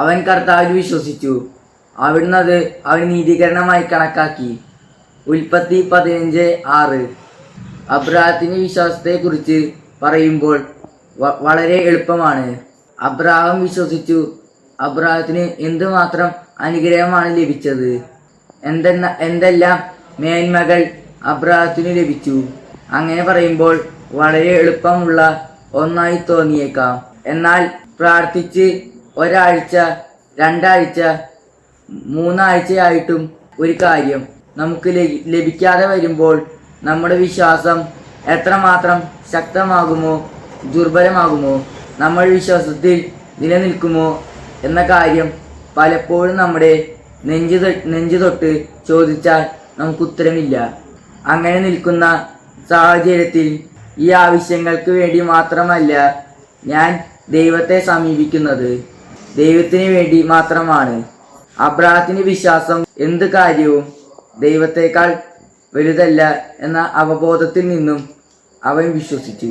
അവൻ കർത്താവിൽ വിശ്വസിച്ചു. അവിടുന്ന് അത് അവൻ നീതീകരണമായി കണക്കാക്കി. ഉൽപ്പത്തി 15:6. അബ്രാഹത്തിന്റെ വിശ്വാസത്തെക്കുറിച്ച് പറയുമ്പോൾ വളരെ എളുപ്പമാണ്. അബ്രാഹാം വിശ്വസിച്ചു. അബ്രാഹത്തിന് എന്തുമാത്രം അനുഗ്രഹമാണ് ലഭിച്ചത്! എന്തെല്ലാം മേന്മകൾ അബ്രാഹത്തിന് ലഭിച്ചു! അങ്ങനെ പറയുമ്പോൾ വളരെ എളുപ്പമുള്ള ഒന്നായി തോന്നിയേക്കാം. എന്നാൽ പ്രാർത്ഥിച്ച് ഒരാഴ്ച, 2 ആഴ്ച, 3 ആഴ്ചയായിട്ടും ഒരു കാര്യം നമുക്ക് ലഭിക്കാതെ വരുമ്പോൾ നമ്മുടെ വിശ്വാസം എത്രമാത്രം ശക്തമാകുമോ ദുർബലമാകുമോ, നമ്മൾ വിശ്വാസത്തിൽ നിലനിൽക്കുമോ എന്ന കാര്യം പലപ്പോഴും നമ്മുടെ നെഞ്ചു തൊട്ട് ചോദിച്ചാൽ നമുക്ക് ഉത്തരമില്ല. അങ്ങനെ നിൽക്കുന്ന സാഹചര്യത്തിൽ ഈ ആവശ്യങ്ങൾക്ക് വേണ്ടി മാത്രമല്ല ഞാൻ ദൈവത്തെ സമീപിക്കുന്നത്, ദൈവത്തിന് വേണ്ടി മാത്രമാണ്. അബ്രാഹത്തിന്റെ വിശ്വാസം എന്ത് കാര്യവും ദൈവത്തെക്കാൾ വലുതല്ല എന്ന അവബോധത്തിൽ നിന്നും അവൻ വിശ്വസിച്ചു.